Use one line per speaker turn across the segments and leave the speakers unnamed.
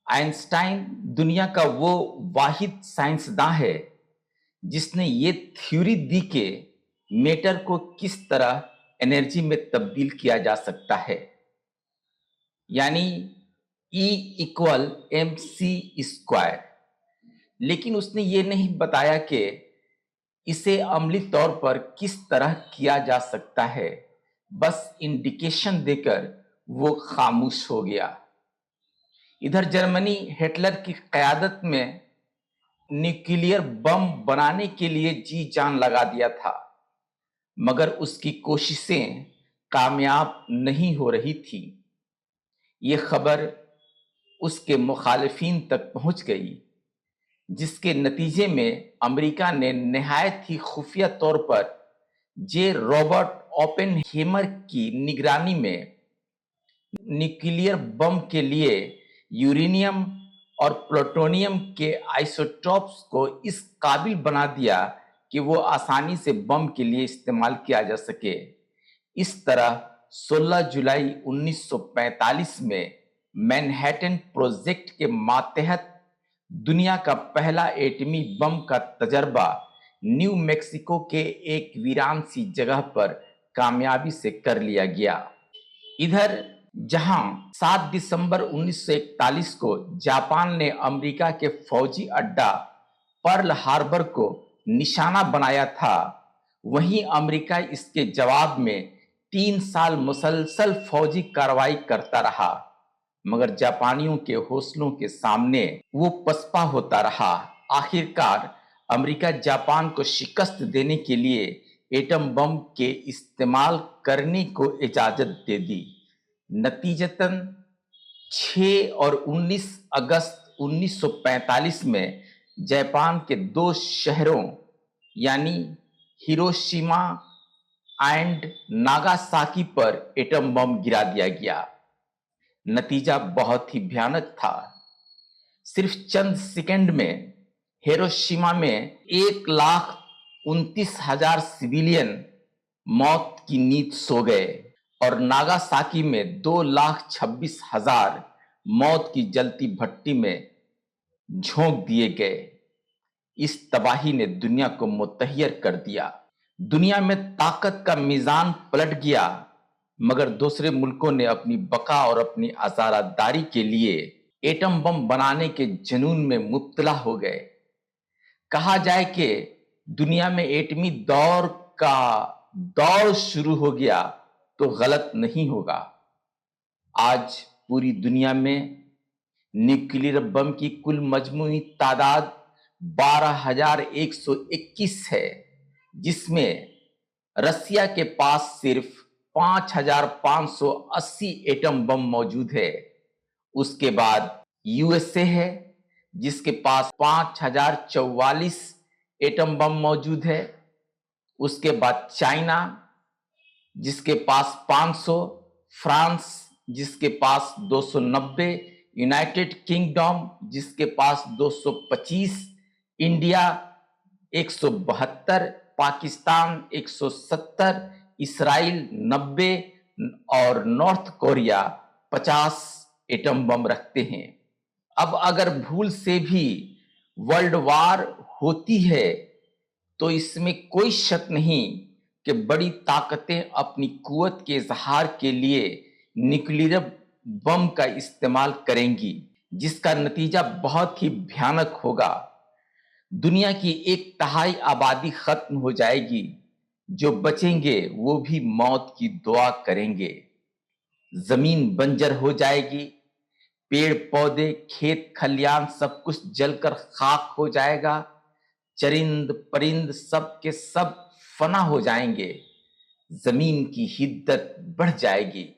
Einstein दुनिया का वो वाहिद साइंसदां है जिसने ये थ्योरी दी कि मैटर को किस तरह एनर्जी में तब्दील किया जा सकता है, यानी E equal M C square. लेकिन उसने ये नहीं बताया कि इसे अमली तौर पर किस तरह किया जा सकता है, बस इंडिकेशन देकर वो खामोश हो गया। इधर जर्मनी हिटलर की क़यादत में न्यूक्लियर बम बनाने के लिए जी जान लगा दिया था, मगर उसकी कोशिशें कामयाब नहीं हो रही थी। ये खबर उसके मुखालिफिन तक पहुंच गई, जिसके नतीजे में अमेरिका ने नहायत ही खुफिया तौर पर जे रॉबर्ट ओपेनहेमर की निगरानी में न्यूक्लियर बम के लिए यूरेनियम और प्लूटोनियम के आइसोटॉप्स को इस काबिल बना दिया कि वो आसानी से बम के लिए इस्तेमाल किया जा सके। इस तरह 16 जुलाई 1945 में मैनहट्टन प्रोजेक्ट के मातहत दुनिया का पहला एटमी बम का तजर्बा न्यू मैक्सिको के एक वीरान सी जगह पर कामयाबी से कर लिया गया। इधर जहां 7 दिसंबर 1941 को जापान ने अमेरिका के फौजी अड्डा पर्ल हार्बर को निशाना बनाया था, वहीं अमेरिका इसके जवाब में 3 साल मुसलसल फौजी कार्रवाई करता रहा, मगर जापानियों के हौसलों के सामने वो पसपा होता रहा। आखिरकार अमेरिका जापान को शिकस्त देने के लिए एटम बम के इस्तेमाल करने को इजाजत दे दी। नतीजतन 6 और 19 अगस्त 1945 में जापान के 2 शहरों यानी हिरोशिमा एंड नागासाकी पर एटम बम गिरा दिया गया। नतीजा बहुत ही भयानक था। सिर्फ चंद सेकंड में हिरोशिमा में 1,29,000 सिविलियन मौत की नींद सो गए और नागासाकी में 2,26,000 मौत की जलती भट्टी में झोंक दिए गए। इस तबाही ने दुनिया को मुतहयर कर दिया। दुनिया में ताकत का मीजान पलट गया, मगर दूसरे मुल्कों ने अपनी बका और अपनी आज़ादारी के लिए एटम बम बनाने के जुनून में मुब्तला हो गए। कहा जाए कि दुनिया में एटमी दौर का दौर शुरू हो गया तो गलत नहीं होगा। आज पूरी दुनिया में न्यूक्लियर बम की कुल मजमूई तादाद 12,121 है, जिसमें रसिया के पास सिर्फ 5,580 एटम बम मौजूद है। उसके बाद यूएसए है, जिसके पास 5,044 एटम बम मौजूद है। उसके बाद चाइना, जिसके पास 500, फ्रांस जिसके पास 290, यूनाइटेड किंगडम जिसके पास 225, इंडिया 172, पाकिस्तान 170, इसराइल 90 और नॉर्थ कोरिया 50 एटम बम रखते हैं। अब अगर भूल से भी वर्ल्ड वार होती है तो इसमें कोई शक नहीं कि बड़ी ताकतें अपनी कुवत के इजहार के लिए न्यूक्लियर बम का इस्तेमाल करेंगी, जिसका नतीजा बहुत ही भयानक होगा। दुनिया की 1/3 आबादी खत्म हो जाएगी। जो बचेंगे वो भी मौत की दुआ करेंगे। जमीन बंजर हो जाएगी, पेड़ पौधे खेत खलियान सब कुछ जलकर खाक हो जाएगा। चरिंद परिंद सब के सब फना हो जाएंगे। जमीन की हिद्दत बढ़ जाएगी,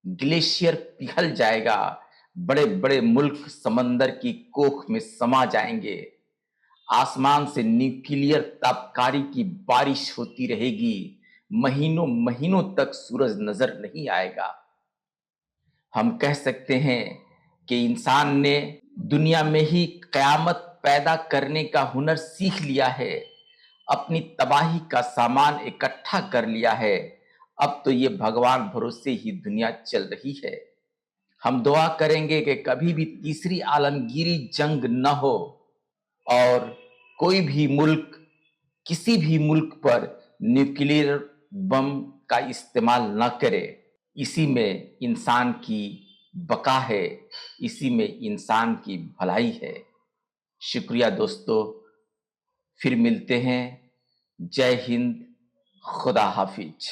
ग्लेशियर पिघल जाएगा, बड़े बड़े मुल्क समंदर की कोख में समा जाएंगे। आसमान से न्यूक्लियर ताबकारी की बारिश होती रहेगी, महीनों महीनों तक सूरज नजर नहीं आएगा। हम कह सकते हैं कि इंसान ने दुनिया में ही कयामत पैदा करने का हुनर सीख लिया है, अपनी तबाही का सामान इकट्ठा कर लिया है। अब तो ये भगवान भरोसे ही दुनिया चल रही है। ہم دعا کریں گے کہ کبھی بھی تیسری عالمگیری جنگ نہ ہو اور کوئی بھی ملک کسی بھی ملک پر نیوکلیر بم کا استعمال نہ کرے. اسی میں انسان کی بقا ہے، اسی میں انسان کی بھلائی ہے. شکریہ دوستو، پھر ملتے ہیں. جے ہند، خدا حافظ.